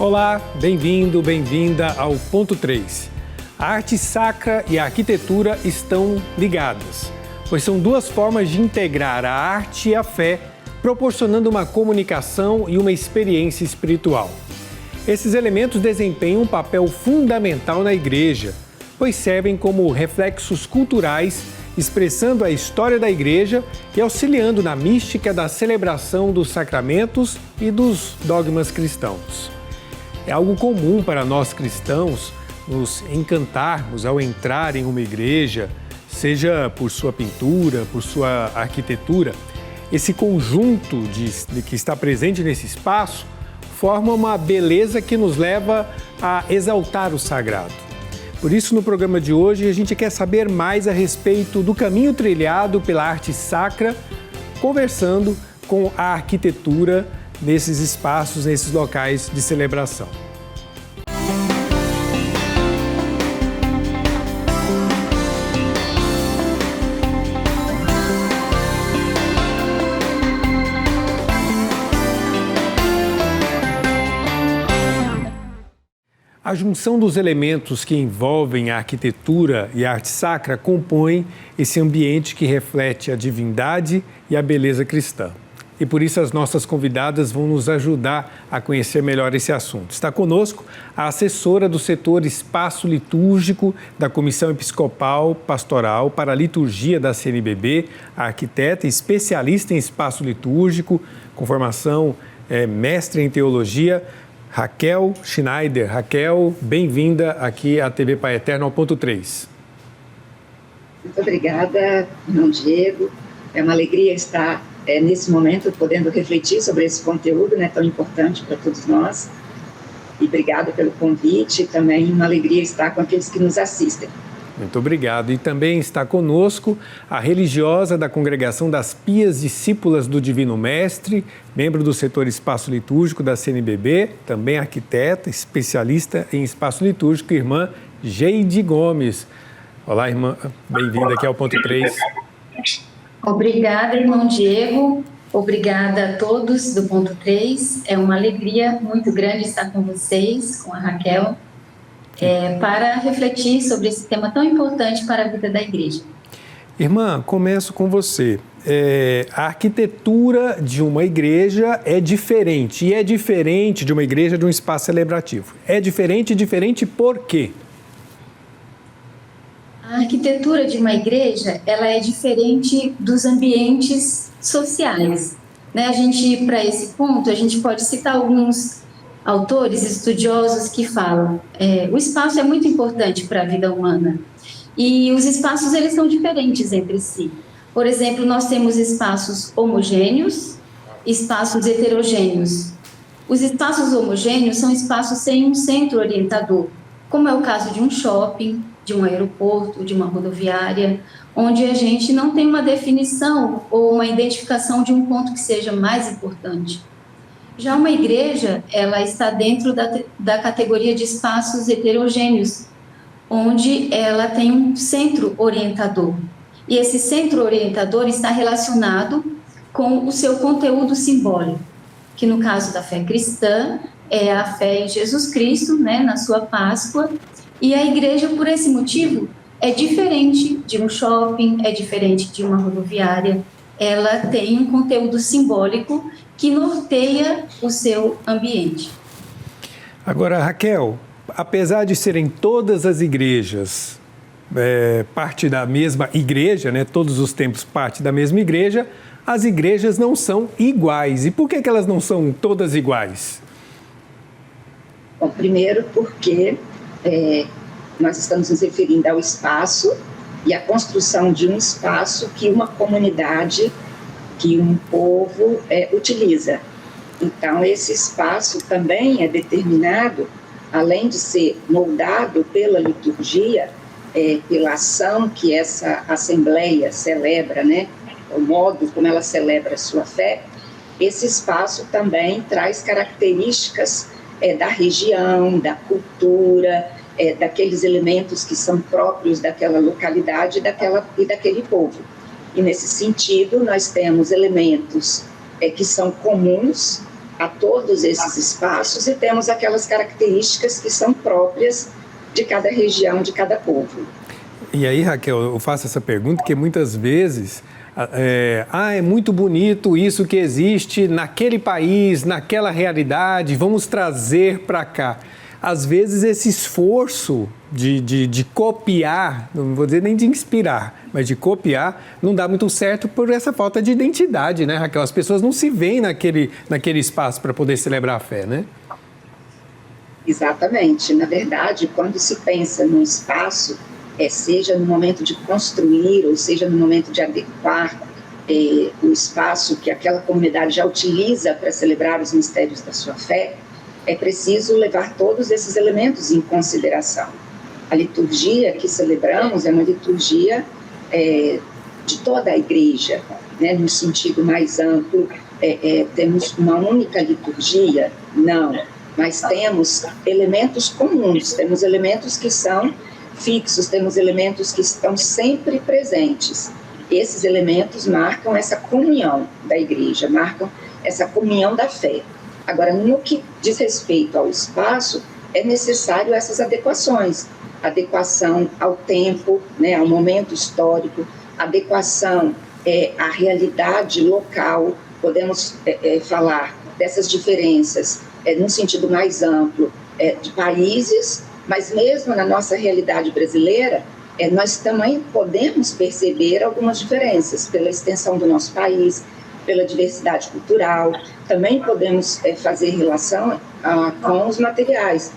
Olá, bem-vindo, bem-vinda ao Ponto 3. A arte sacra e a arquitetura estão ligadas, pois são duas formas de integrar a arte e a fé, proporcionando uma comunicação e uma experiência espiritual. Esses elementos desempenham um papel fundamental na igreja, pois servem como reflexos culturais, expressando a história da igreja e auxiliando na mística da celebração dos sacramentos e dos dogmas cristãos. É algo comum para nós cristãos nos encantarmos ao entrar em uma igreja, seja por sua pintura, por sua arquitetura. Esse conjunto que está presente nesse espaço forma uma beleza que nos leva a exaltar o sagrado. Por isso, no programa de hoje, a gente quer saber mais a respeito do caminho trilhado pela arte sacra, conversando com a arquitetura nesses espaços, nesses locais de celebração. A junção dos elementos que envolvem a arquitetura e a arte sacra compõe esse ambiente que reflete a divindade e a beleza cristã. E por isso as nossas convidadas vão nos ajudar a conhecer melhor esse assunto. Está conosco a assessora do setor Espaço Litúrgico da Comissão Episcopal Pastoral para a Liturgia da CNBB, a arquiteta e especialista em espaço litúrgico, com formação mestre em teologia, Raquel Schneider. Raquel, bem-vinda aqui à TV Pai Eterno ao Ponto 3. Muito obrigada, irmão Diego. É uma alegria estar nesse momento podendo refletir sobre esse conteúdo tão importante para todos nós. E obrigado pelo convite, também uma alegria estar com aqueles que nos assistem. Muito obrigado. E também está conosco a religiosa da Congregação das Pias Discípulas do Divino Mestre, membro do setor Espaço Litúrgico da CNBB, também arquiteta, especialista em espaço litúrgico, irmã Geide Gomes. Olá, irmã, bem-vinda aqui ao Ponto 3. Obrigada, irmão Diego. Obrigada a todos do Ponto 3. É uma alegria muito grande estar com vocês, com a Raquel, para refletir sobre esse tema tão importante para a vida da igreja. Irmã, começo com você. A arquitetura de uma igreja é diferente, e é diferente de uma igreja de um espaço celebrativo. É diferente por quê? A arquitetura de uma igreja, ela é diferente dos ambientes sociais. A gente, para esse ponto, a gente pode citar alguns autores estudiosos que falam o espaço é muito importante para a vida humana e os espaços eles são diferentes entre si. Por exemplo, nós temos espaços homogêneos, espaços heterogêneos. Os espaços homogêneos são espaços sem um centro orientador, como é o caso de um shopping, de um aeroporto, de uma rodoviária, onde a gente não tem uma definição ou uma identificação de um ponto que seja mais importante. Já uma igreja, ela está dentro da categoria de espaços heterogêneos, onde ela tem um centro orientador. E esse centro orientador está relacionado com o seu conteúdo simbólico, que no caso da fé cristã, é a fé em Jesus Cristo, na sua Páscoa. E a igreja, por esse motivo, é diferente de um shopping, é diferente de uma rodoviária. Ela tem um conteúdo simbólico que norteia o seu ambiente. Agora, Raquel, apesar de serem todas as igrejas parte da mesma igreja, todos os templos parte da mesma igreja, as igrejas não são iguais. E por que elas não são todas iguais? Bom, primeiro porque nós estamos nos referindo ao espaço e à construção de um espaço que uma comunidade, que um povo utiliza. Então, esse espaço também é determinado, além de ser moldado pela liturgia, pela ação que essa assembleia celebra, o modo como ela celebra a sua fé, esse espaço também traz características da região, da cultura, daqueles elementos que são próprios daquela localidade e daquele povo. E nesse sentido, nós temos elementos que são comuns a todos esses espaços e temos aquelas características que são próprias de cada região, de cada povo. E aí, Raquel, eu faço essa pergunta porque muitas vezes é muito bonito isso que existe naquele país, naquela realidade, vamos trazer para cá. Às vezes esse esforço de copiar, não vou dizer nem de inspirar, mas de copiar, não dá muito certo por essa falta de identidade, né, Raquel? As pessoas não se veem naquele espaço para poder celebrar a fé, né? Exatamente. Na verdade, quando se pensa num espaço, seja no momento de construir, ou seja no momento de adequar o espaço que aquela comunidade já utiliza para celebrar os mistérios da sua fé, é preciso levar todos esses elementos em consideração. A liturgia que celebramos é uma liturgia de toda a igreja, né, no sentido mais amplo. Temos uma única liturgia? Não, mas temos elementos comuns, temos elementos que são fixos, temos elementos que estão sempre presentes. Esses elementos marcam essa comunhão da igreja, marcam essa comunhão da fé. Agora, no que diz respeito ao espaço, é necessário essas adequações. Adequação ao tempo, né, ao momento histórico, adequação à realidade local. Podemos falar dessas diferenças no sentido mais amplo de países, mas mesmo na nossa realidade brasileira, nós também podemos perceber algumas diferenças pela extensão do nosso país, pela diversidade cultural. Também podemos fazer relação com os materiais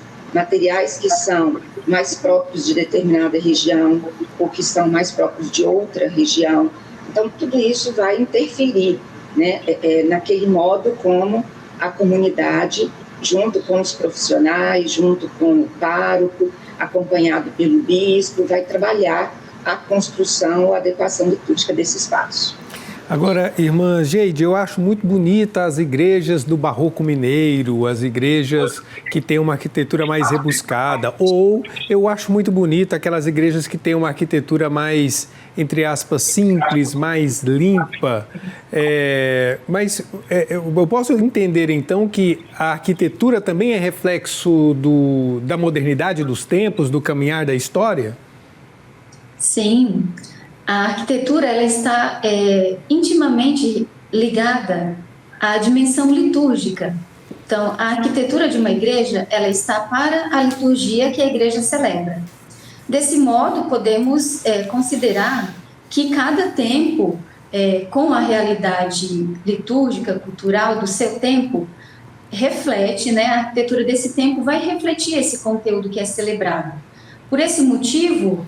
que são mais próprios de determinada região ou que são mais próprios de outra região. Então, tudo isso vai interferir, né, naquele modo como a comunidade, junto com os profissionais, junto com o pároco, acompanhado pelo bispo, vai trabalhar a construção ou a adequação litúrgica desse espaço. Agora, irmã Geide, eu acho muito bonita as igrejas do barroco mineiro, as igrejas que têm uma arquitetura mais rebuscada, ou eu acho muito bonita aquelas igrejas que têm uma arquitetura mais, entre aspas, simples, mais limpa. Mas eu posso entender, então, que a arquitetura também é reflexo da modernidade dos tempos, do caminhar da história? Sim. A arquitetura ela está intimamente ligada à dimensão litúrgica. Então, a arquitetura de uma igreja ela está para a liturgia que a igreja celebra. Desse modo, podemos considerar que cada tempo, com a realidade litúrgica, cultural do seu tempo, reflete, né, a arquitetura desse tempo vai refletir esse conteúdo que é celebrado. Por esse motivo,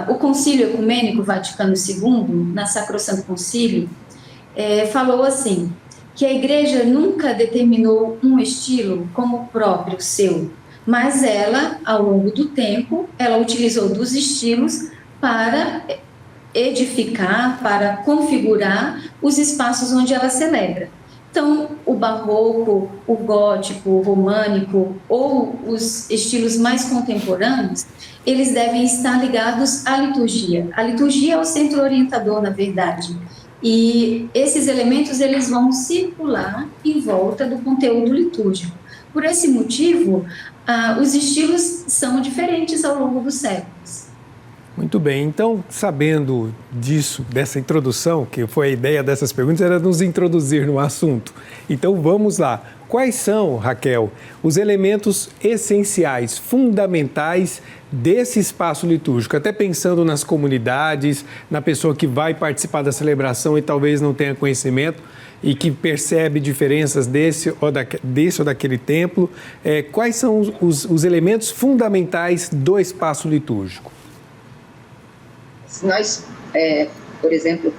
o Concílio Ecumênico Vaticano II, na Sacrosanto Concílio, falou assim, que a Igreja nunca determinou um estilo como próprio seu, mas ela, ao longo do tempo, ela utilizou dos estilos para edificar, para configurar os espaços onde ela celebra. Então, o barroco, o gótico, o românico ou os estilos mais contemporâneos, eles devem estar ligados à liturgia. A liturgia é o centro orientador, na verdade. E esses elementos, eles vão circular em volta do conteúdo litúrgico. Por esse motivo, os estilos são diferentes ao longo dos séculos. Muito bem, então, sabendo disso, dessa introdução, que foi a ideia dessas perguntas, era nos introduzir no assunto. Então, vamos lá. Quais são, Raquel, os elementos essenciais, fundamentais desse espaço litúrgico? Até pensando nas comunidades, na pessoa que vai participar da celebração e talvez não tenha conhecimento e que percebe diferenças desse ou daquele templo. Quais são os elementos fundamentais do espaço litúrgico? Se nós, por exemplo,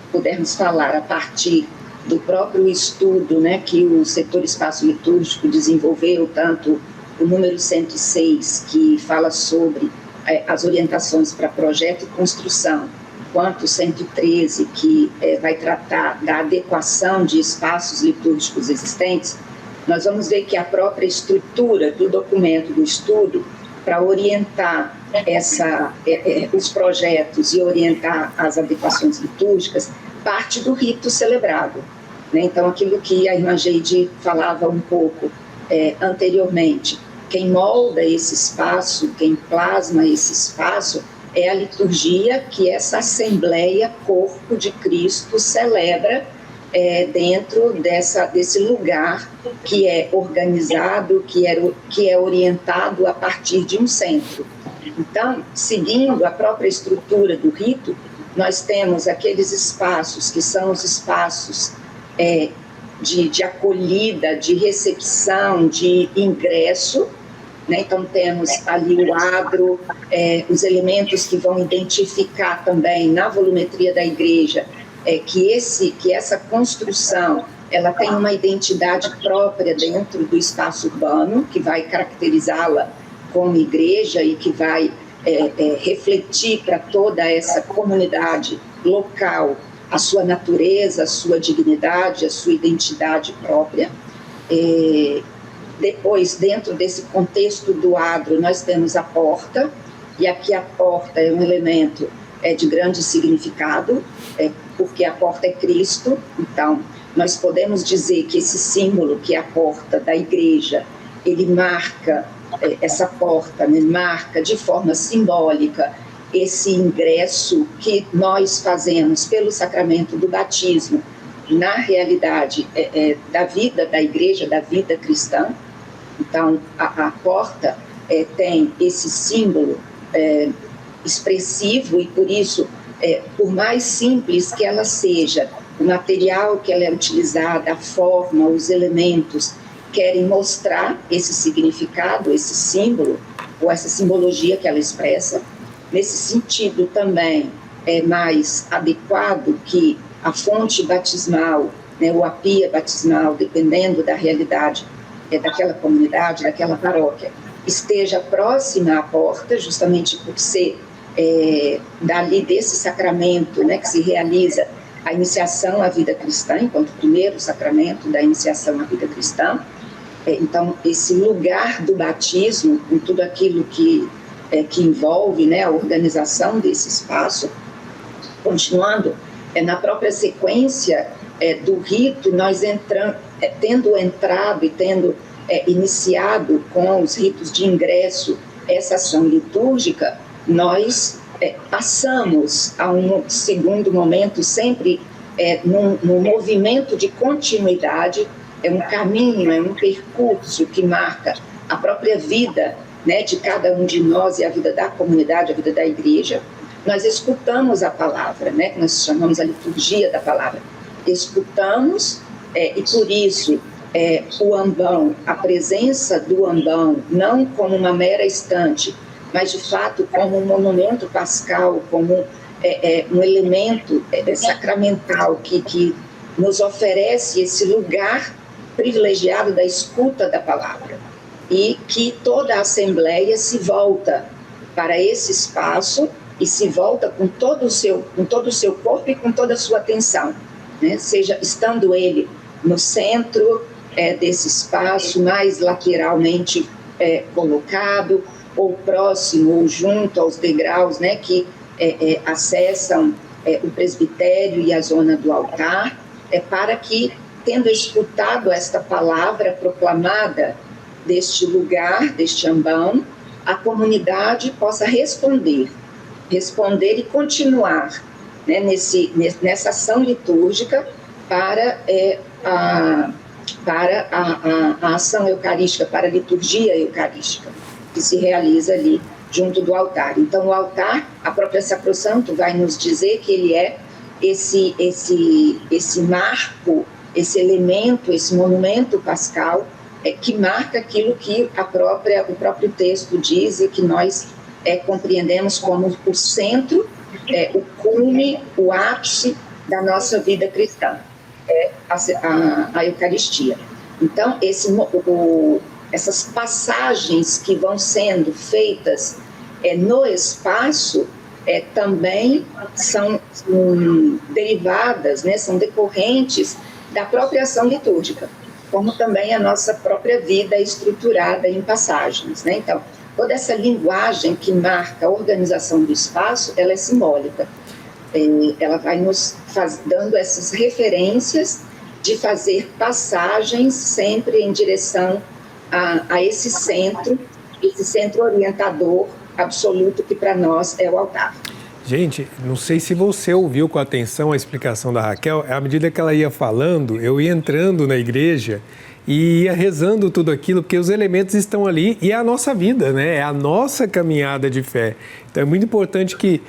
pudermos falar a partir do próprio estudo, né, que o setor espaço litúrgico desenvolveu, tanto o número 106, que fala sobre as orientações para projeto e construção, quanto o 113, que vai tratar da adequação de espaços litúrgicos existentes, nós vamos ver que a própria estrutura do documento do estudo, para orientar os projetos e orientar as adequações litúrgicas, parte do rito celebrado. né? Então, aquilo que a irmã Geide falava um pouco anteriormente, quem molda esse espaço, quem plasma esse espaço, é a liturgia que essa Assembleia Corpo de Cristo celebra dentro desse lugar que é organizado, que é orientado a partir de um centro. Então, seguindo a própria estrutura do rito, nós temos aqueles espaços que são os espaços de acolhida, de recepção, de ingresso, né? Então, temos ali o adro, os elementos que vão identificar também na volumetria da igreja que essa construção ela tem uma identidade própria dentro do espaço urbano, que vai caracterizá-la como igreja e que vai refletir para toda essa comunidade local a sua natureza, a sua dignidade, a sua identidade própria. Depois, dentro desse contexto do adro, nós temos a porta, e aqui a porta é um elemento de grande significado, porque a porta é Cristo. Então, nós podemos dizer que esse símbolo, que é a porta da igreja, ele marca, essa porta, né, marca de forma simbólica esse ingresso que nós fazemos pelo sacramento do batismo na realidade da vida da igreja, da vida cristã. Então, a porta tem esse símbolo expressivo e, por isso, por mais simples que ela seja, o material que ela é utilizada, a forma, os elementos, querem mostrar esse significado, esse símbolo, ou essa simbologia que ela expressa. Nesse sentido, também é mais adequado que a fonte batismal, né, ou a pia batismal, dependendo da realidade daquela comunidade, daquela paróquia, esteja próxima à porta, justamente por ser dali desse sacramento, né, que se realiza a iniciação à vida cristã, enquanto primeiro sacramento da iniciação à vida cristã. Então, esse lugar do batismo, com tudo aquilo que envolve, né, a organização desse espaço. Continuando, na própria sequência do rito, nós tendo entrado e tendo iniciado com os ritos de ingresso essa ação litúrgica, nós passamos a um segundo momento, sempre num movimento de continuidade, um caminho, um percurso que marca a própria vida, né, de cada um de nós e a vida da comunidade, a vida da igreja. Nós escutamos a palavra, né, que nós chamamos a liturgia da palavra. Escutamos, e por isso o ambão, a presença do ambão, não como uma mera estante, mas de fato como um monumento pascal, como um elemento sacramental que nos oferece esse lugar privilegiado da escuta da palavra, e que toda a Assembleia se volta para esse espaço e se volta com todo o seu corpo e com toda a sua atenção, né? Seja estando ele no centro desse espaço, mais lateralmente colocado, ou próximo, ou junto aos degraus, né, que acessam o presbitério e a zona do altar, para que, tendo escutado esta palavra proclamada deste lugar, deste ambão, a comunidade possa responder e continuar, né, nessa ação litúrgica para a ação eucarística, para a liturgia eucarística, que se realiza ali junto do altar. Então, o altar, a própria Sacrosanto vai nos dizer que ele é esse marco, esse elemento, esse monumento pascal, que marca aquilo que o próprio texto diz e que nós compreendemos como o centro, o cume, o ápice da nossa vida cristã, a Eucaristia. Então, essas passagens que vão sendo feitas no espaço também são derivadas, né, são decorrentes da própria ação litúrgica, como também a nossa própria vida é estruturada em passagens, né? Então, toda essa linguagem que marca a organização do espaço, ela é simbólica. Ela vai nos dando essas referências de fazer passagens sempre em direção a esse centro orientador absoluto que para nós é o altar. Gente, não sei se você ouviu com atenção a explicação da Raquel. À medida que ela ia falando, eu ia entrando na igreja e ia rezando tudo aquilo, porque os elementos estão ali e é a nossa vida, né? É a nossa caminhada de fé. Então é muito importante que,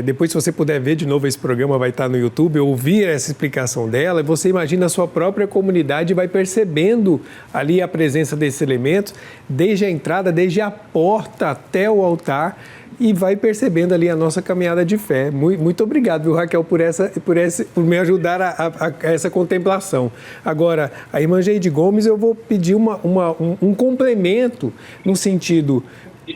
depois, se você puder ver de novo esse programa, vai estar no YouTube, ouvir essa explicação dela, e você imagina a sua própria comunidade e vai percebendo ali a presença desses elementos, desde a entrada, desde a porta até o altar, e vai percebendo ali a nossa caminhada de fé. Muito obrigado, viu, Raquel, por me ajudar a essa contemplação. Agora, a irmã Geide Gomes, eu vou pedir um complemento no sentido,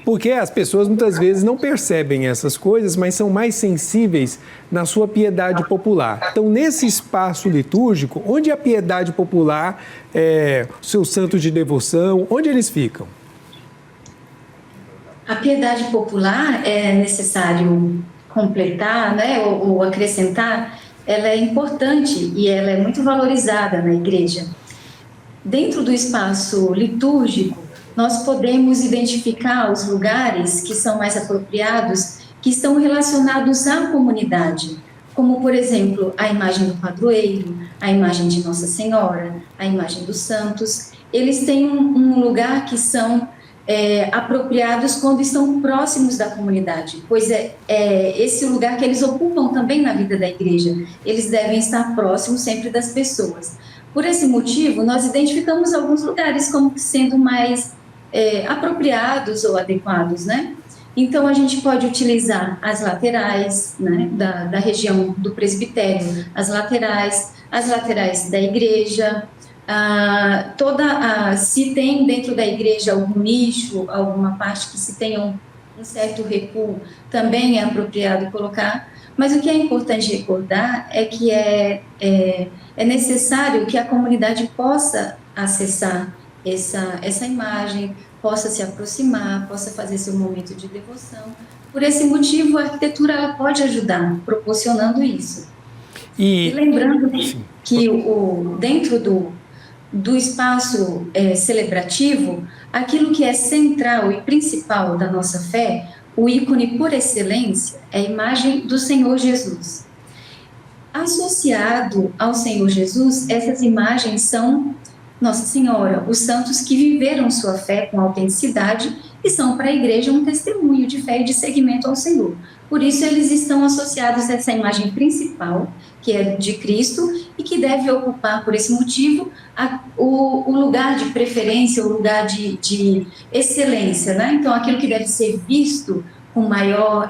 porque as pessoas muitas vezes não percebem essas coisas, mas são mais sensíveis na sua piedade popular. Então, nesse espaço litúrgico, onde a piedade popular, os seus santos de devoção, onde eles ficam? A piedade popular, é necessário completar, né, ou acrescentar, ela é importante e ela é muito valorizada na igreja. Dentro do espaço litúrgico, nós podemos identificar os lugares que são mais apropriados, que estão relacionados à comunidade, como, por exemplo, a imagem do padroeiro, a imagem de Nossa Senhora, a imagem dos santos. Eles têm um lugar que são apropriados quando estão próximos da comunidade, pois é esse o lugar que eles ocupam também na vida da igreja. Eles devem estar próximos sempre das pessoas. Por esse motivo, nós identificamos alguns lugares como sendo mais apropriados ou adequados, né? Então, a gente pode utilizar as laterais, né, da região do presbitério, as laterais da igreja. Se tem dentro da igreja algum nicho, alguma parte que se tenha um certo recuo, também é apropriado colocar. Mas o que é importante recordar é que é necessário que a comunidade possa acessar essa imagem, possa se aproximar, possa fazer seu momento de devoção. Por esse motivo, a arquitetura ela pode ajudar, proporcionando isso. E lembrando que dentro do espaço celebrativo, aquilo que é central e principal da nossa fé, o ícone por excelência, é a imagem do Senhor Jesus. Associado ao Senhor Jesus, essas imagens são Nossa Senhora, os santos que viveram sua fé com autenticidade e são para a igreja um testemunho de fé e de seguimento ao Senhor. Por isso, eles estão associados a essa imagem principal, que é de Cristo, e que deve ocupar, por esse motivo, o lugar de preferência, o lugar de excelência, né? Então, aquilo que deve ser visto com maior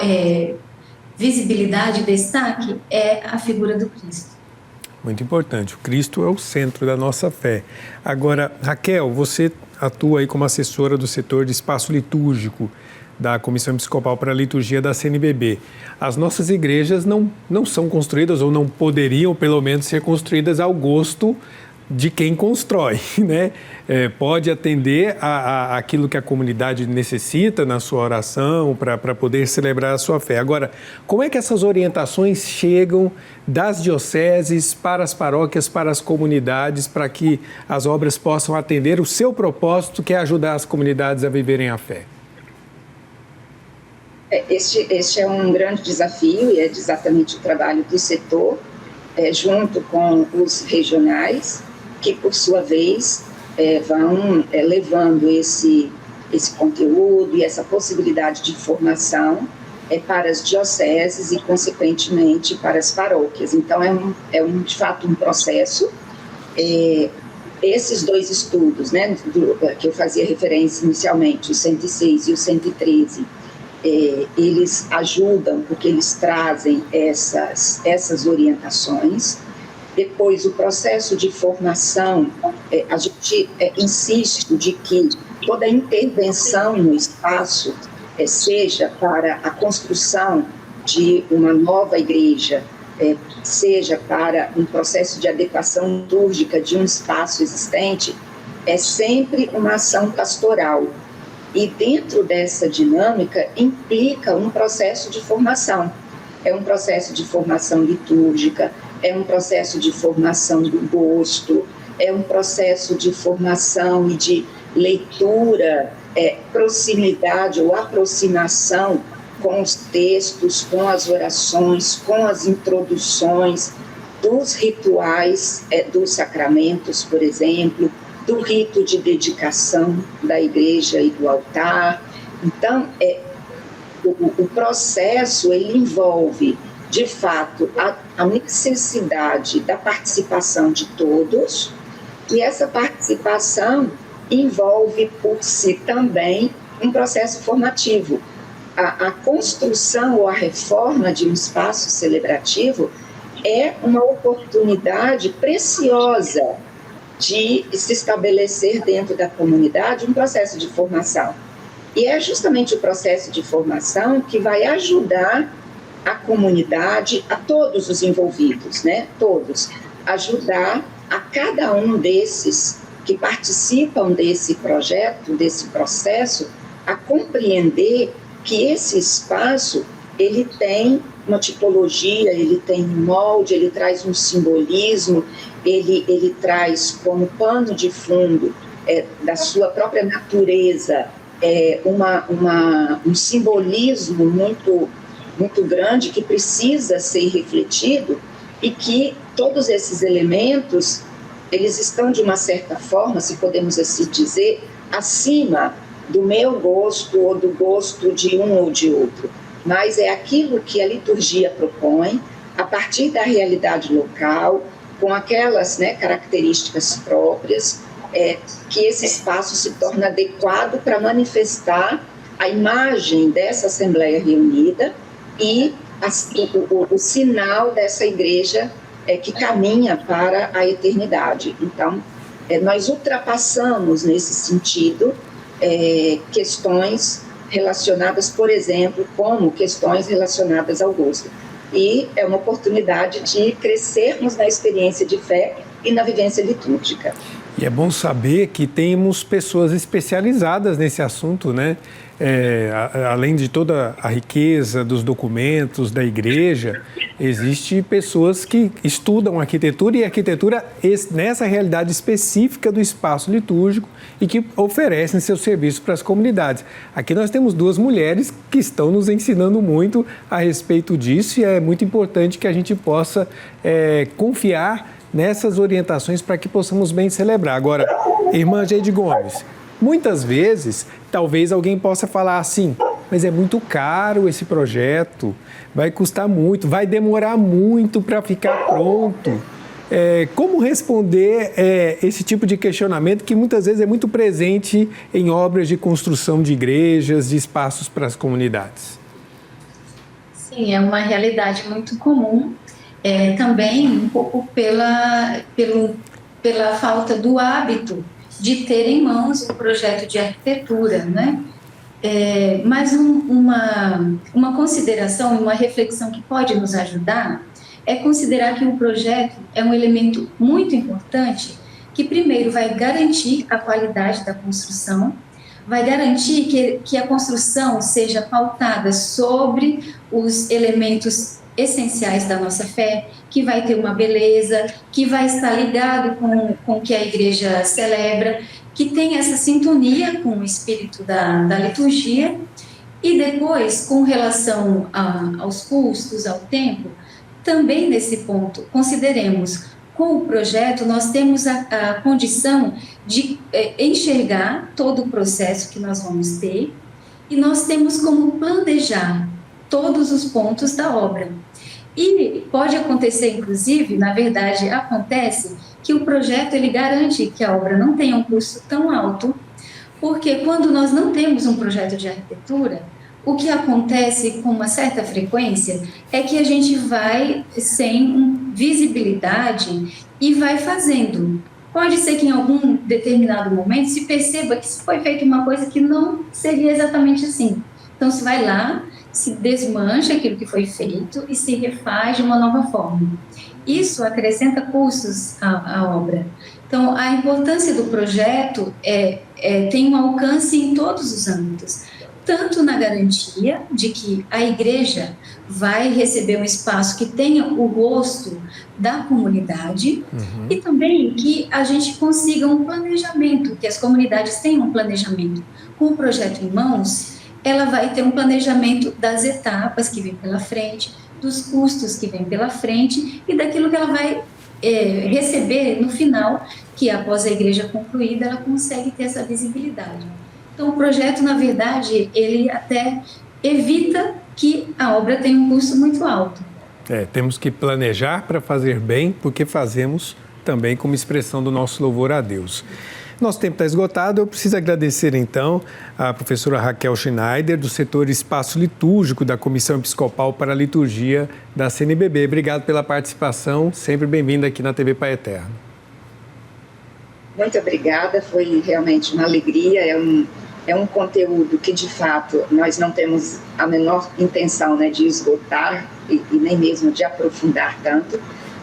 visibilidade e destaque é a figura do Cristo. Muito importante. O Cristo é o centro da nossa fé. Agora, Raquel, você atua aí como assessora do setor de espaço litúrgico da Comissão Episcopal para a Liturgia da CNBB. As nossas igrejas não são construídas, ou não poderiam, pelo menos, ser construídas ao gosto de quem constrói, né? Pode atender aquilo que a comunidade necessita na sua oração para poder celebrar a sua fé. Agora, como é que essas orientações chegam das dioceses para as paróquias, para as comunidades, para que as obras possam atender o seu propósito, que é ajudar as comunidades a viverem a fé? Este é um grande desafio e é exatamente o trabalho do setor, junto com os regionais, que, por sua vez, vão levando esse conteúdo e essa possibilidade de formação para as dioceses e, consequentemente, para as paróquias. Então, de fato, um processo. Esses dois estudos, né, que eu fazia referência inicialmente, o 106 e o 113, eles ajudam porque eles trazem essas orientações. Depois, o processo de formação, a gente insiste de que toda intervenção no espaço, seja para a construção de uma nova igreja, seja para um processo de adequação litúrgica de um espaço existente, é sempre uma ação pastoral. E dentro dessa dinâmica implica um processo de formação. É um processo de formação litúrgica, é um processo de formação do gosto, é um processo de formação e de leitura, proximidade ou aproximação com os textos, com as orações, com as introduções dos rituais dos sacramentos, por exemplo, do rito de dedicação da igreja e do altar. Então, o processo ele envolve, de fato, a necessidade da participação de todos, e essa participação envolve, por si também, um processo formativo. A construção ou a reforma de um espaço celebrativo é uma oportunidade preciosa de se estabelecer dentro da comunidade um processo de formação. E é justamente o processo de formação que vai ajudar a comunidade, a todos os envolvidos, né? Todos, ajudar a cada um desses que participam desse projeto, desse processo, a compreender que esse espaço, ele tem uma tipologia, ele tem um molde, ele traz um simbolismo, ele traz como pano de fundo da sua própria natureza um simbolismo muito, muito grande que precisa ser refletido, e que todos esses elementos, eles estão de uma certa forma, se podemos assim dizer, acima do meu gosto ou do gosto de um ou de outro. Mas é aquilo que a liturgia propõe, a partir da realidade local, com aquelas, né, características próprias, que esse espaço se torna adequado para manifestar a imagem dessa Assembleia reunida e o sinal dessa igreja que caminha para a eternidade. Então, nós ultrapassamos, nesse sentido, questões relacionadas, por exemplo, como questões relacionadas ao gosto. E é uma oportunidade de crescermos na experiência de fé e na vivência litúrgica. E é bom saber que temos pessoas especializadas nesse assunto, né? Além de toda a riqueza dos documentos da igreja, existem pessoas que estudam arquitetura, e arquitetura nessa realidade específica do espaço litúrgico, e que oferecem seus serviços para as comunidades. Aqui nós temos duas mulheres que estão nos ensinando muito a respeito disso, e é muito importante que a gente possa confiar nessas orientações para que possamos bem celebrar. Agora, irmã Geide Gomes, muitas vezes, talvez alguém possa falar assim, mas é muito caro esse projeto, vai custar muito, vai demorar muito para ficar pronto. Como responder esse tipo de questionamento que muitas vezes é muito presente em obras de construção de igrejas, de espaços para as comunidades? Sim, é uma realidade muito comum, também um pouco pela falta do hábito de ter em mãos um projeto de arquitetura, né? Mas uma consideração, uma reflexão que pode nos ajudar é considerar que o projeto é um elemento muito importante que, primeiro, vai garantir a qualidade da construção, vai garantir que a construção seja pautada sobre os elementos essenciais da nossa fé, que vai ter uma beleza, que vai estar ligado com o que a igreja celebra, que tem essa sintonia com o espírito da liturgia. E depois, com relação aos custos, ao tempo, também nesse ponto, consideremos, com o projeto, nós temos a condição de enxergar todo o processo que nós vamos ter, e nós temos como planejar todos os pontos da obra. E pode acontecer, inclusive, na verdade, acontece que o projeto ele garante que a obra não tenha um custo tão alto, porque quando nós não temos um projeto de arquitetura, o que acontece com uma certa frequência é que a gente vai sem visibilidade e vai fazendo. Pode ser que em algum determinado momento se perceba que foi feita uma coisa que não seria exatamente assim. Então, se vai lá, se desmancha aquilo que foi feito e se refaz de uma nova forma. Isso acrescenta custos à obra. Então, a importância do projeto tem um alcance em todos os âmbitos, tanto na garantia de que a igreja vai receber um espaço que tenha o rosto da comunidade, e também que a gente consiga um planejamento, que as comunidades tenham um planejamento. Com o projeto em mãos, ela vai ter um planejamento das etapas que vem pela frente, dos custos que vem pela frente e daquilo que ela vai receber no final, que após a igreja concluída, ela consegue ter essa visibilidade. Então, o projeto, na verdade, ele até evita que a obra tenha um custo muito alto. Temos que planejar para fazer bem, porque fazemos também como expressão do nosso louvor a Deus. Nosso tempo está esgotado, eu preciso agradecer então a professora Raquel Schneider, do setor Espaço Litúrgico da Comissão Episcopal para a Liturgia da CNBB. Obrigado pela participação, sempre bem-vinda aqui na TV Pai Eterno. Muito obrigada, foi realmente uma alegria, é um conteúdo que de fato nós não temos a menor intenção, né, de esgotar e nem mesmo de aprofundar tanto,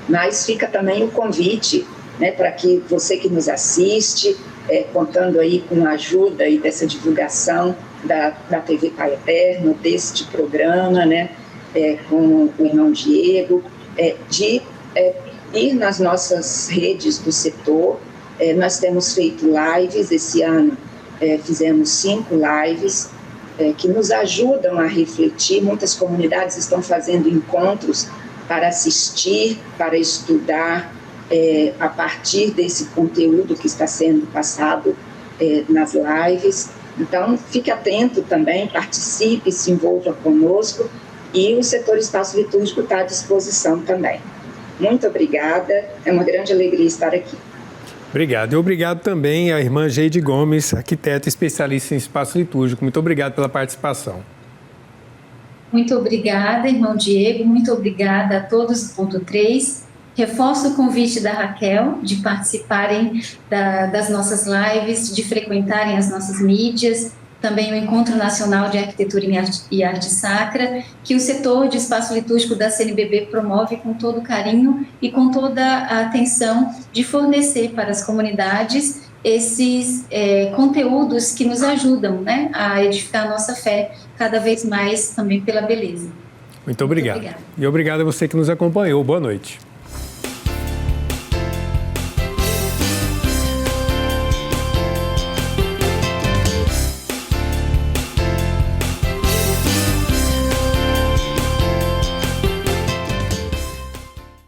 mas fica também o convite, né, para que você que nos assiste, contando aí com a ajuda e dessa divulgação da TV Pai Eterno, deste programa, né, com o irmão Diego, de ir nas nossas redes do setor. Nós temos feito lives, esse ano fizemos 5 lives, que nos ajudam a refletir. Muitas comunidades estão fazendo encontros para assistir, para estudar, a partir desse conteúdo que está sendo passado nas lives. Então, fique atento também, participe, se envolva conosco, e o setor Espaço Litúrgico está à disposição também. Muito obrigada, é uma grande alegria estar aqui. Obrigado. E obrigado também à irmã Geide Gomes, arquiteta especialista em espaço litúrgico. Muito obrigado pela participação. Muito obrigada, irmão Diego. Muito obrigada a todos do Ponto 3. Reforço o convite da Raquel de participarem das nossas lives, de frequentarem as nossas mídias, também o Encontro Nacional de Arquitetura e Arte Sacra, que o setor de espaço litúrgico da CNBB promove com todo carinho e com toda a atenção de fornecer para as comunidades esses conteúdos que nos ajudam, né, a edificar a nossa fé cada vez mais também pela beleza. Muito obrigado. E obrigado a você que nos acompanhou. Boa noite.